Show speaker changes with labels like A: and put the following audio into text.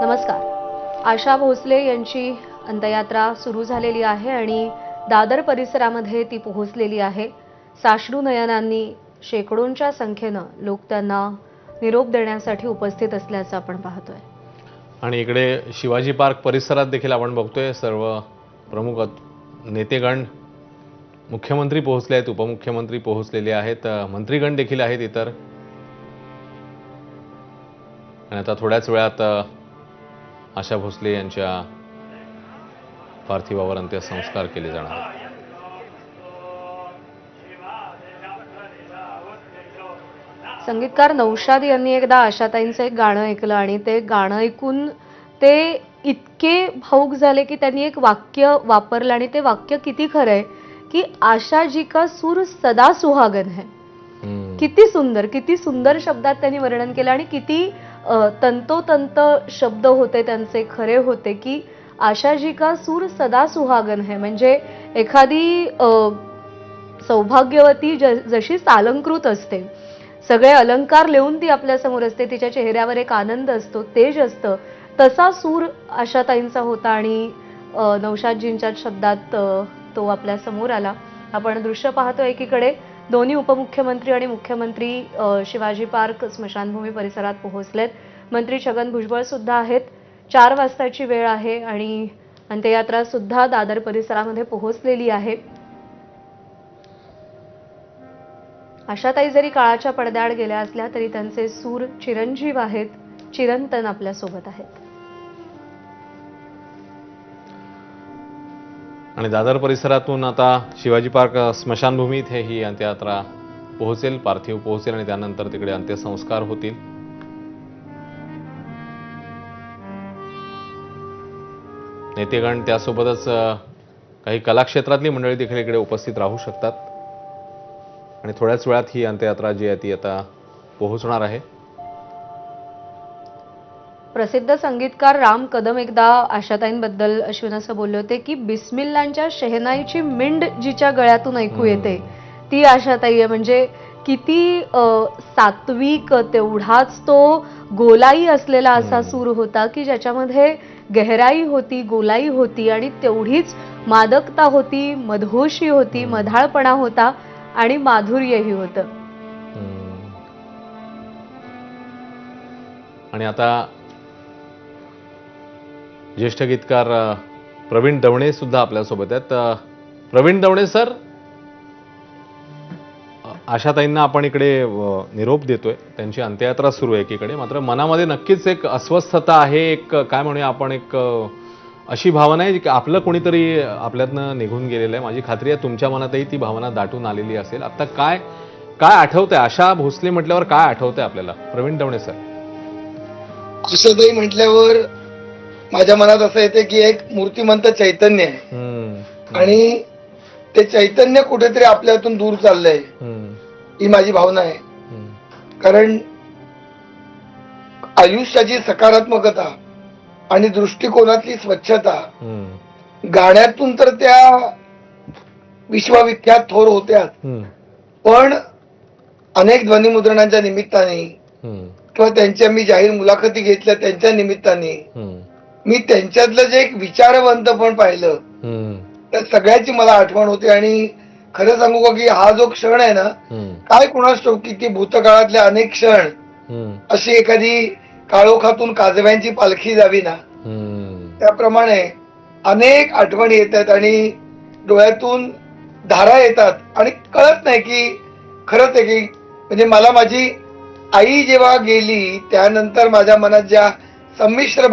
A: नमस्कार। आशा भोसले यांची अंत्ययात्रा सुरू झालेली आहे आणि दादर परिसरामध्ये ती पोहोचलेली आहे। साश्रू नयनांनी शेकडोंच्या संख्येनं लोक त्यांना निरोप देण्यासाठी उपस्थित असल्याचं आपण पाहतोय।
B: आणि इकडे शिवाजी पार्क परिसरात देखील आपण बघतोय सर्व प्रमुख नेतेगण, मुख्यमंत्री पोहोचले आहेत, उपमुख्यमंत्री पोहोचलेले आहेत, मंत्रीगण देखील आहेत इतर। आणि आता थोड्याच वेळात आशा भोसले यांच्या पार्थिवावर अंत्यसंस्कार केले जाणार आहेत।
A: संगीतकार नौशाद यांनी एकदा आशाताईंचं एक गाणं ऐकलं आणि ते गाणं ऐकून ते इतके भावुक झाले की त्यांनी एक वाक्य वापरलं आणि ते वाक्य किती खरं आहे की आशा जी का सूर सदा सुहागन है। किती सुंदर शब्दात त्यांनी वर्णन केलं आणि किती तंतोतंत शब्द होते त्यांचे, खरे होते की आशा जी का सूर सदा सुहागन है। म्हणजे एखादी सौभाग्यवती जशी सालंकृत असते, सगळे अलंकार लेऊन ती आपल्या समोर असते, तिच्या चेहऱ्यावर एक आनंद असतो, तेज असतं, तसा सूर आशाताईंचा होता आणि नौशादजींच्या शब्दात तो आपल्या समोर आला। आपण दृश्य पाहतो, एकीकडे दोन्ही उपमुख्यमंत्री आणि मुख्यमंत्री शिवाजी पार्क स्मशानभूमी परिसरात पोहोचलेत। मंत्री छगन भुजबळ सुद्धा आहेत। 4 वाजताची वेळ आहे आणि अंत्ययात्रा सुद्धा दादर परिसरामध्ये पोहोचलेली आहे। आशाताई जरी काळाच्या पडद्याआड गेल्या असल्या तरी त्यांचे सूर चिरंजीव आहेत, चिरंतन आपल्या सोबत आहेत।
B: आणि दादर परिसरातून आता शिवाजी पार्क स्मशानभूमी इथे ही अंत्ययात्रा पोहोचेल, पार्थिव पोहोचेल आणि त्यानंतर तिकडे अंत्यसंस्कार होतील। नेतेगण त्यासोबतच काही कलाक्षेत्रातली मंडळी देखील इकडे उपस्थित राहू शकतात आणि थोड्याच वेळात ही अंत्ययात्रा जी आहे ती आता पोहोचणार आहे।
A: प्रसिद्ध संगीतकार राम कदम एकदा आशाताईंबद्दल अश्विन असं बोलले होते की बिस्मिल्लांच्या शहनाईची मिंड जिच्या गळ्यातून ऐकू येते ती आशाताई आहे। म्हणजे किती सात्विक, तेवढाच तो गोलाई असलेला असा सूर होता की ज्याच्यामध्ये गहराई होती, गोलाई होती आणि तेवढीच मादकता होती, मधोशी होती, मधाळपणा होता आणि माधुर्यही होतं।
B: आणि आता ज्येष्ठ गीतकार प्रवीण दवणे सुद्धा आपल्यासोबत आहेत। प्रवीण दवणे सर, आशाताईंना आपण इकडे निरोप देतोय, त्यांची अंत्ययात्रा सुरू आहे एकीकडे, मात्र मनामध्ये नक्कीच एक अस्वस्थता आहे, एक काय म्हणूया आपण, एक अशी भावना आहे की आपलं कोणीतरी आपल्यातनं निघून गेलेलं आहे। माझी खात्री आहे तुमच्या मनातही ती भावना दाटून आलेली असेल। आता काय काय आठवतंय आशा भोसले म्हटल्यावर, काय आठवतंय आपल्याला प्रवीण दवणे सर?
C: आशाताई म्हटल्यावर माझ्या मनात असं येते की एक मूर्तिमंत चैतन्य आहे आणि ते चैतन्य कुठेतरी आपल्यातून दूर चाललंय, ही माझी भावना आहे। कारण आयुष्याची सकारात्मकता आणि दृष्टिकोनातली स्वच्छता गाण्यातून तर त्या विश्वविख्यात थोर होत्याच, पण अनेक ध्वनिमुद्रणांच्या निमित्ताने किंवा त्यांच्या मी जाहीर मुलाखती घेतल्या त्यांच्या निमित्ताने मी त्यांच्यातलं जे एक विचारवंत पण पाहिलं, त्या सगळ्याची मला आठवण होते। आणि खरं सांगू का की हा जो क्षण आहे ना, काय कुणास ठाऊक की भूतकाळातले अनेक क्षण अशी एखादी काळोखातून काजव्यांची पालखी जावी ना, त्याप्रमाणे अनेक आठवणी येतात आणि डोळ्यातून धारा येतात आणि कळत नाही की खरंच आहे की, म्हणजे मला माझी आई जेव्हा गेली त्यानंतर माझ्या मनात ज्या संमिश्र